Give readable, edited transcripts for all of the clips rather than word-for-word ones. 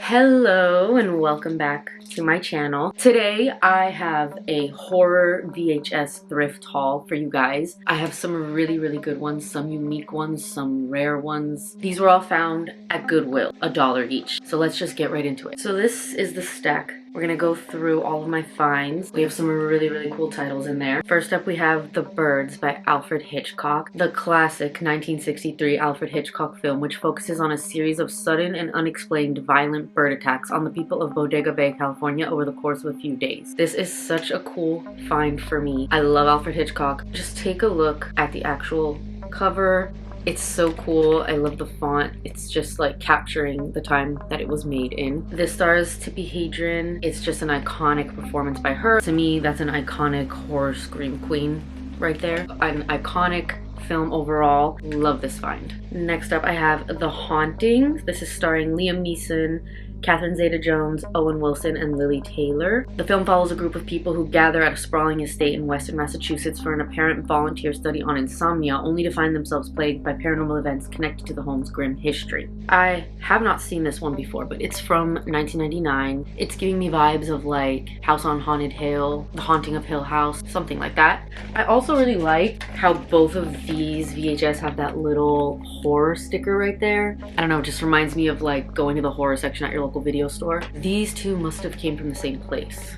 Hello and welcome back to my channel. Today I have a horror VHS thrift haul for you guys. I have some really good ones, some unique ones, some rare ones. These were all found at Goodwill, $1 each. So let's just get right into it. So this is the stack. We're gonna go through all of my finds. We have some really cool titles in there. First up we have The Birds by Alfred Hitchcock, the classic 1963 Alfred Hitchcock film which focuses on a series of sudden and unexplained violent bird attacks on the people of Bodega Bay, California over the course of a few days. This is such a cool find for me. I love Alfred Hitchcock. Just take a look at the actual cover. It's so cool. I love the font. It's just like capturing the time that it was made in. This stars Tippi Hedren. It's just an iconic performance by her. To me, that's an iconic horror scream queen right there. An iconic film overall. Love this find. Next up I have The Haunting. This is starring Liam Neeson, Catherine Zeta-Jones, Owen Wilson, and Lily Taylor. The film follows a group of people who gather at a sprawling estate in western Massachusetts for an apparent volunteer study on insomnia, only to find themselves plagued by paranormal events connected to the home's grim history. I have not seen this one before, but it's from 1999. It's giving me vibes of like House on Haunted Hill, The Haunting of Hill House, something like that. I also really like how both of these VHS have that little horror sticker right there. I don't know, it just reminds me of like going to the horror section at your local video store. These two must have came from the same place.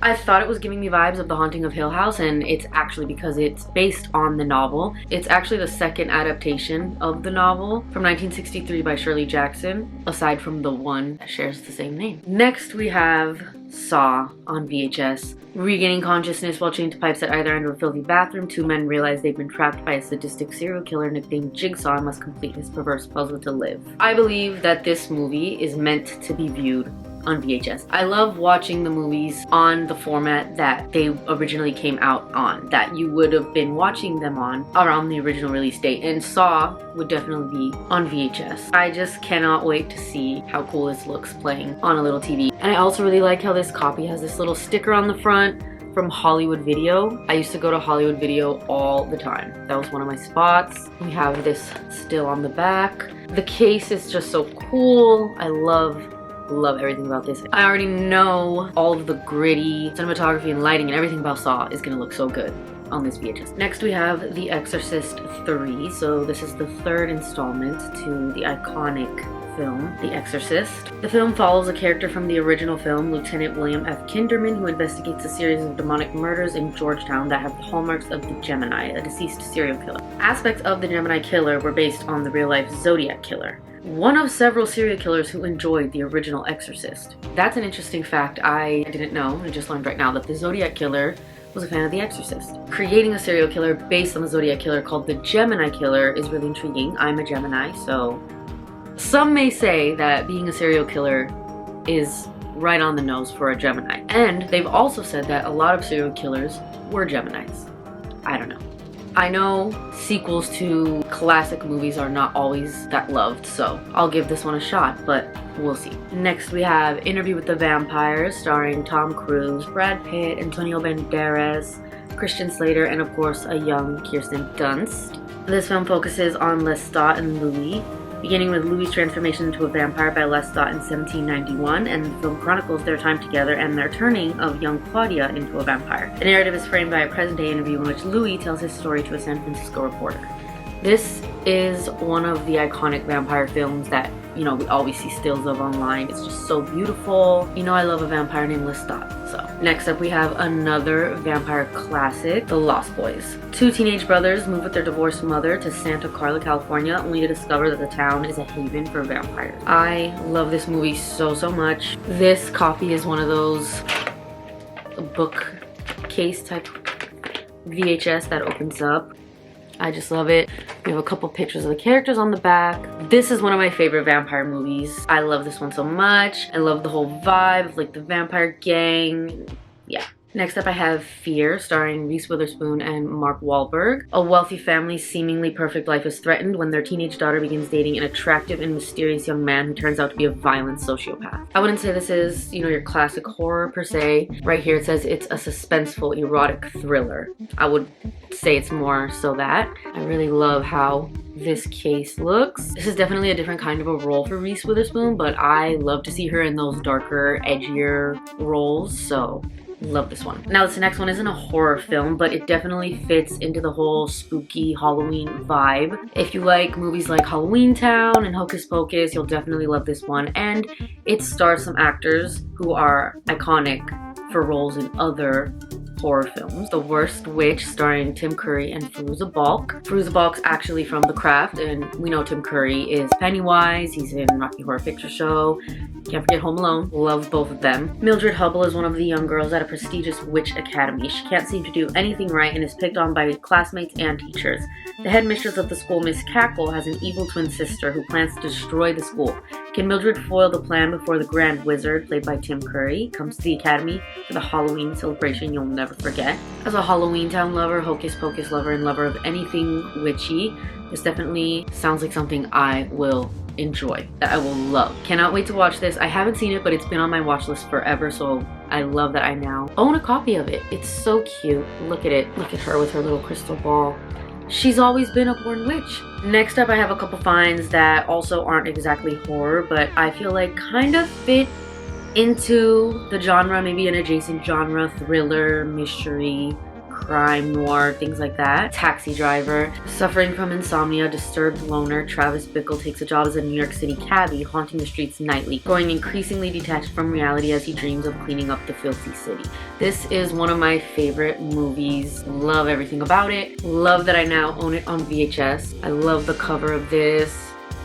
I thought it was giving me vibes of The Haunting of Hill House, and it's actually because it's based on the novel. It's actually the second adaptation of the novel from 1963 by Shirley Jackson, aside from the one that shares the same name. Next we have Saw on VHS. Regaining consciousness while chained to pipes at either end of a filthy bathroom, two men realize they've been trapped by a sadistic serial killer nicknamed Jigsaw and must complete his perverse puzzle to live. I believe that this movie is meant to be viewed on VHS. I love watching the movies on the format that they originally came out on, that you would have been watching them on around the original release date, and Saw would definitely be on VHS. I just cannot wait to see how cool this looks playing on a little TV. And I also really like how this copy has this little sticker on the front from Hollywood Video. I used to go to Hollywood Video all the time. That was one of my spots. We have this still on the back. The case is just so cool. I love everything about this. I already know all of the gritty cinematography and lighting and everything about Saw is gonna look so good on this VHS. Next we have The Exorcist III. So this is the third installment to the iconic film, The Exorcist. The film follows a character from the original film, Lieutenant William F. Kinderman, who investigates a series of demonic murders in Georgetown that have the hallmarks of the Gemini, a deceased serial killer. Aspects of the Gemini killer were based on the real-life Zodiac killer, one of several serial killers who enjoyed the original Exorcist. That's an interesting fact I didn't know. I just learned right now that the Zodiac killer was a fan of The Exorcist. Creating a serial killer based on the Zodiac killer called the Gemini killer is really intriguing. I'm a Gemini, so some may say that being a serial killer is right on the nose for a Gemini. And they've also said that a lot of serial killers were Geminis. I don't know. I know sequels to classic movies are not always that loved, so I'll give this one a shot, but we'll see. Next we have Interview with the Vampire, starring Tom Cruise, Brad Pitt, Antonio Banderas, Christian Slater, and of course a young Kirsten Dunst. This film focuses on Lestat and Louis, beginning with Louis' transformation into a vampire by Lestat in 1791, and the film chronicles their time together and their turning of young Claudia into a vampire. The narrative is framed by a present-day interview in which Louis tells his story to a San Francisco reporter. This is one of the iconic vampire films that, you know, we always see stills of online. It's just so beautiful. You know I love a vampire named Lestat. So next up we have another vampire classic, The Lost Boys. Two teenage brothers move with their divorced mother to Santa Carla, California, only to discover that the town is a haven for vampires. I love this movie so much. This copy is one of those bookcase type VHS that opens up. I just love it. We have a couple pictures of the characters on the back. This is one of my favorite vampire movies. I love this one so much. I love the whole vibe of like the vampire gang. Yeah. Next up I have Fear, starring Reese Witherspoon and Mark Wahlberg. A wealthy family's seemingly perfect life is threatened when their teenage daughter begins dating an attractive and mysterious young man who turns out to be a violent sociopath. I wouldn't say this is, you know, your classic horror per se. Right here it says it's a suspenseful erotic thriller. I would say it's more so that. I really love how this case looks. This is definitely a different kind of a role for Reese Witherspoon, but I love to see her in those darker, edgier roles, so love this one. Now this next one isn't a horror film, but it definitely fits into the whole spooky Halloween vibe. If you like movies like Halloween Town and Hocus Pocus, you'll definitely love this one. And it stars some actors who are iconic for roles in other horror films. The Worst Witch, starring Tim Curry and Fairuza Balk. Fairuza Balk's actually from The Craft, and we know Tim Curry is Pennywise. He's in Rocky Horror Picture Show. Can't forget Home Alone. Love both of them. Mildred Hubble is one of the young girls at a prestigious witch academy. She can't seem to do anything right and is picked on by classmates and teachers. The headmistress of the school, Miss Cackle, has an evil twin sister who plans to destroy the school. Can Mildred foil the plan before the Grand Wizard, played by Tim Curry, comes to the academy for the Halloween celebration you'll never forget? As a Halloween Town lover, Hocus Pocus lover, and lover of anything witchy, this definitely sounds like something I will enjoy, that I will love. Cannot wait to watch this. I haven't seen it, but it's been on my watch list forever, so I love that I now own a copy of it. It's so cute. Look at it. Look at her with her little crystal ball. She's always been a born witch. Next up, I have a couple finds that also aren't exactly horror, but I feel like kind of fit into the genre, maybe an adjacent genre, thriller, mystery, crime, noir, things like that. Taxi Driver. Suffering from insomnia, disturbed loner, Travis Bickle takes a job as a New York City cabbie, haunting the streets nightly, growing increasingly detached from reality as he dreams of cleaning up the filthy city. This is one of my favorite movies. Love everything about it. Love that I now own it on VHS. I love the cover of this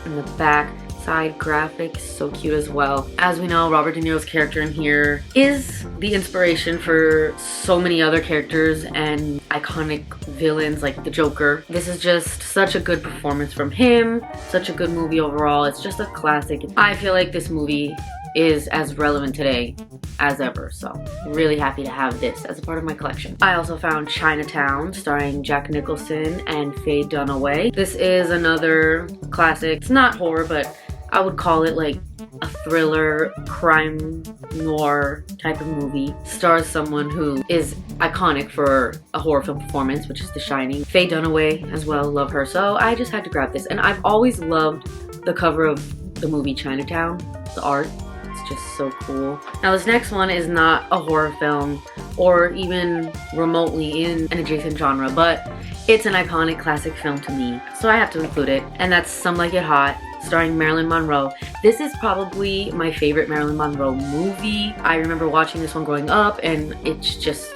and the back side graphics, so cute as well. As we know, Robert De Niro's character in here is the inspiration for so many other characters and iconic villains like the Joker. This is just such a good performance from him, such a good movie overall. It's just a classic. I feel like this movie is as relevant today as ever, so really happy to have this as a part of my collection. I also found Chinatown, starring Jack Nicholson and Faye Dunaway. This is another classic. It's not horror, but I would call it like a thriller, crime, noir type of movie. Stars someone who is iconic for a horror film performance, which is The Shining. Faye Dunaway as well, love her. So I just had to grab this. And I've always loved the cover of the movie Chinatown, the art. It's just so cool. Now this next one is not a horror film or even remotely in an adjacent genre, but it's an iconic classic film to me, so I have to include it. And that's Some Like It Hot, starring Marilyn Monroe. This is probably my favorite Marilyn Monroe movie. I remember watching this one growing up, and it just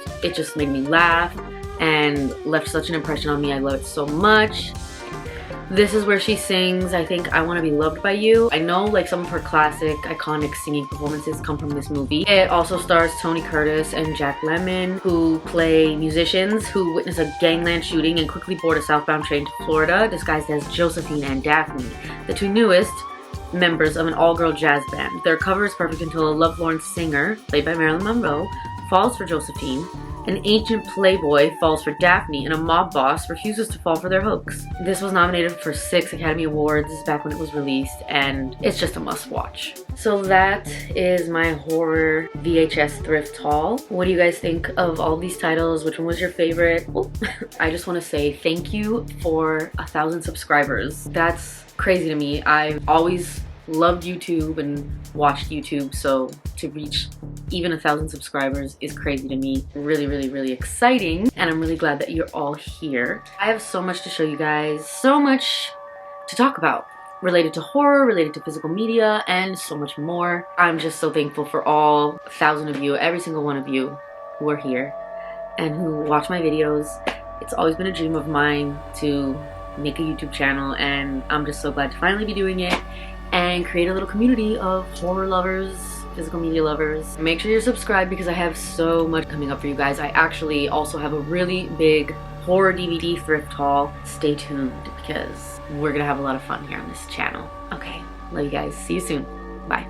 made me laugh and left such an impression on me. I love it so much. This is where she sings, I think, I Want to Be Loved by You. I know like some of her classic, iconic singing performances come from this movie. It also stars Tony Curtis and Jack Lemmon, who play musicians who witness a gangland shooting and quickly board a southbound train to Florida, disguised as Josephine and Daphne, the two newest members of an all-girl jazz band. Their cover is perfect until a lovelorn singer, played by Marilyn Monroe, falls for Josephine. An ancient playboy falls for Daphne, and a mob boss refuses to fall for their hooks. This was nominated for 6 Academy Awards back when it was released, and it's just a must-watch. So that is my horror VHS thrift haul. What do you guys think of all these titles? Which one was your favorite? Oh, I just want to say thank you for 1,000 subscribers. That's crazy to me. I've always loved YouTube and watched YouTube, so to reach even 1,000 subscribers is crazy to me. Really, really, really exciting, and I'm really glad that you're all here. I have so much to show you guys, so much to talk about related to horror, related to physical media, and so much more. I'm just so thankful for all 1,000 of you, every single one of you who are here and who watch my videos. It's always been a dream of mine to make a YouTube channel, and I'm just so glad to finally be doing it and create a little community of horror lovers, physical media lovers. Make sure you're subscribed because I have so much coming up for you guys. I actually also have a really big horror DVD thrift haul. Stay tuned because we're gonna have a lot of fun here on this channel. Okay, love you guys. See you soon. Bye.